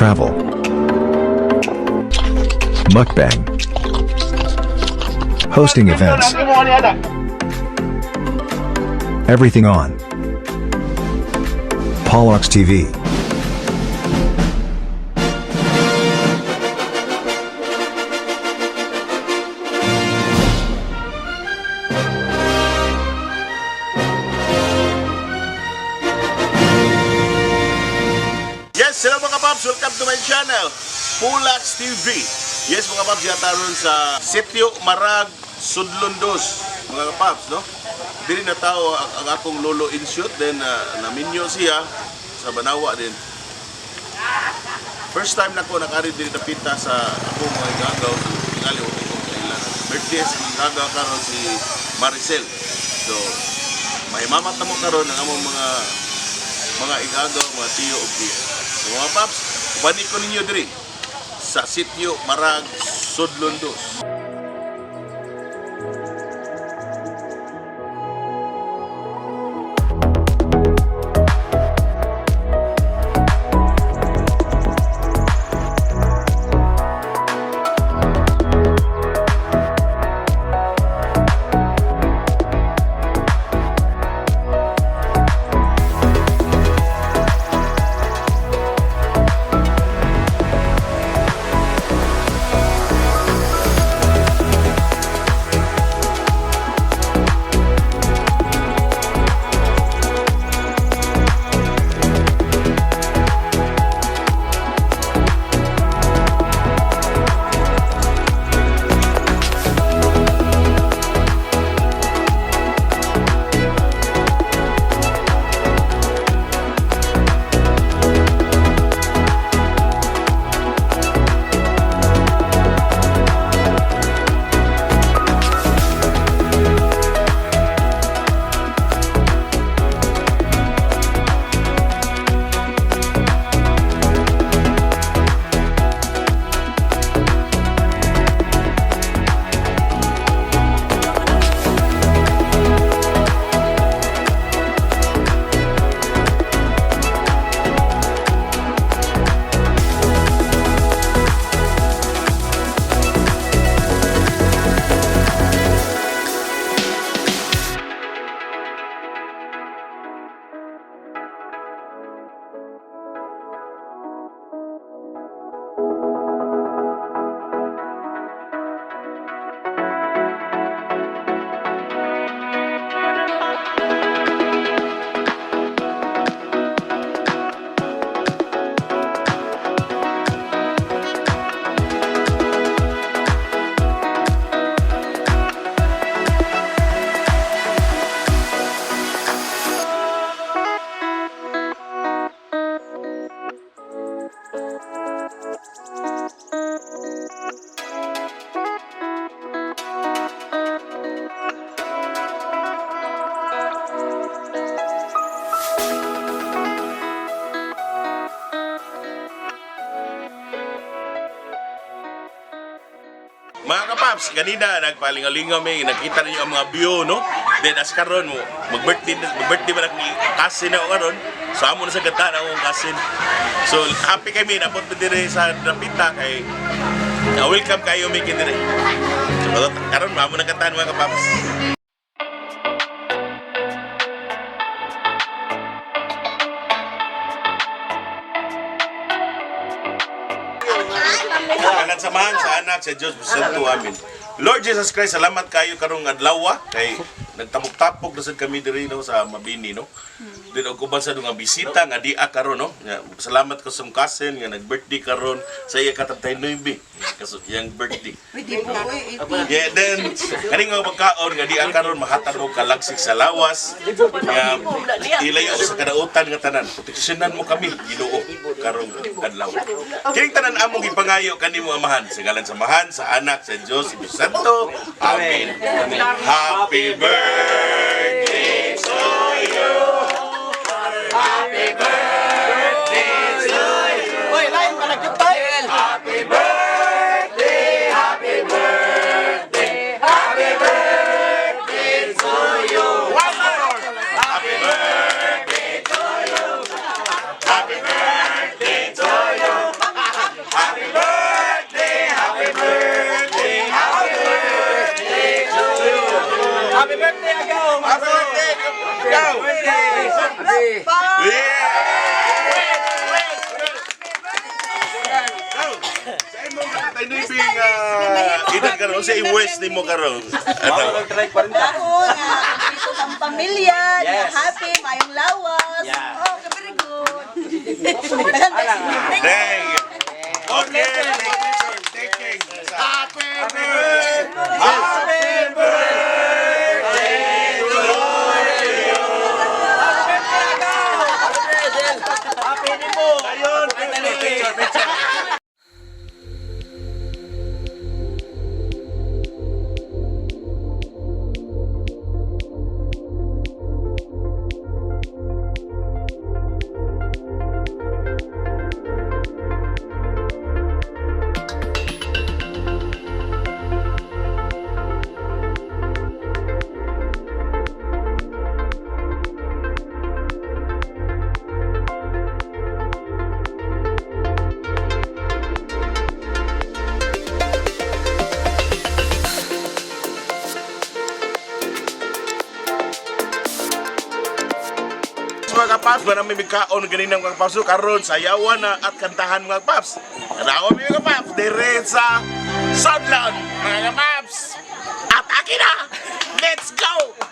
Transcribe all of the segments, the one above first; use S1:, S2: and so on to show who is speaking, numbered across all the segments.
S1: travel, mukbang, hosting events, everything on Paulox TV.
S2: Yes, hello mga paps, welcome to my channel, Paulox TV. Yes mga paps, yata ron sa Sitio Marag, Sudlundos, mga paps, no? Dili na tao ang akong lolo in shoot, then naminyo siya sa Banawa din. First time na ko nakari din napita sa akong mga igagaw, tingali ko kong kailan. Birthday sa igagaw karon si Maricel. So, mahimamat na mo karon ang among mga igagaw, mga tiyo o tiyo. So mga paps, balik ko ninyo diri sa Sitio Marag, Sudlundos. Mga kapaps, ganina nagpalingalingaw may nakita ninyo ang mga view, no? Then as karon mo, mag-birthday ba na cousin ako karon. So amo na sa gata na akong cousin. So happy kami na punta dire sa Napita kay welcome kayo may dire. So karon amo na gata mga kapaps. Kagan samahan sa anak sa Diyos bisanto amin. Lord Jesus Christ, salamat kayo karong adlaw kay nagtamok-tapok na sad kami diri no sa Mabini no. Dito ko ba sa nga bisita nga di karon no. Salamat ko sa cousin nga nag-birthday karon sa iya katatay Noybe. Kaso yang birthday. Yeah, then kaning nga pagkaon nga di karon mahatag mo kalagsik sa lawas. Nga ilayo sa kadautan nga tanan. Proteksyonan mo kami Ginoo karong adlaw. Kining tanan among ipangayo kanimo amahan sa ngalan sa Amahan, sa Anak, sa Dios, Espiritu Santo. Amen. Happy birthday to you. Happy birthday to you.
S3: Hoy, lain pa nagkutay.
S2: Happy birthday, happy birthday, happy birthday to you. One more. Happy birthday to you. Happy birthday to you. kay Nuibi nga edad karon sa i-west nimo karon. Ano?
S3: Ako nga, dito ang pamilya,
S4: Yes.
S3: happy, mayong lawas.
S4: Yeah.
S3: Oh, very good.
S2: Dang. Okay, taking. Happy birthday. Happy birthday to you.
S4: Happy din mo.
S2: Ayun, picture. Mga kapaps, ba namin mikaon ganinang mga kapaps karon sayawan na at kantahan mga kapaps. Kanawa mi mga kapaps, dire sa Southland mga kapaps. At akin na, let's go!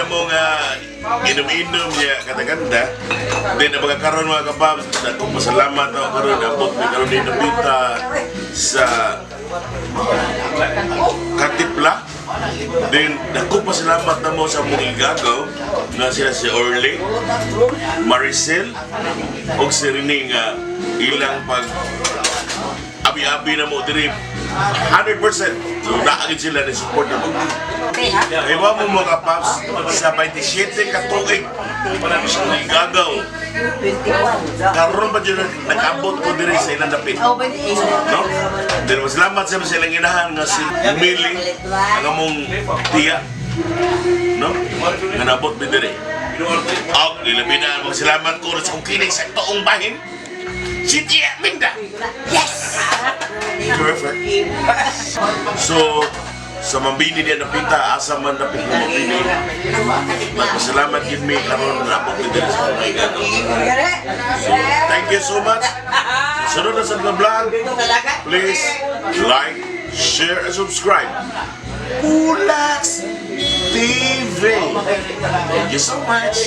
S2: na mo nga inom-inom niya kataganda. Then na magkakaroon mga kapabs, dako pasalamat ako karon abot may karon din nabita sa Katipla. Then dako pasalamat na mo sa mong igagaw na sila si Orly, Maricel, o si Rene nga ilang pag abi-abi na mo diri 100%. So naagid sila na support na mo. Iwa mo mga paps sa 27 ka tuig para siya ng igagaw. Karon ba dyan nag-abot ko diri sa ilang dapit? No? Then masalamat sa silang inahan nga si Millie ang among tiya. No? Nga nabot ba diri? Ilabi na magsalamat ko sa kong kinig sa toong bahin. Si Tia Minda! Yes! Perfect. So, sa Mambini diyan napita, asa man napit ng Mambini. Magpasalamat yun may karoon na abot din sa mga igagaw. So, thank you so much. Sunod na sa mga vlog, please like, share, and subscribe. Pulax TV. Thank you so much.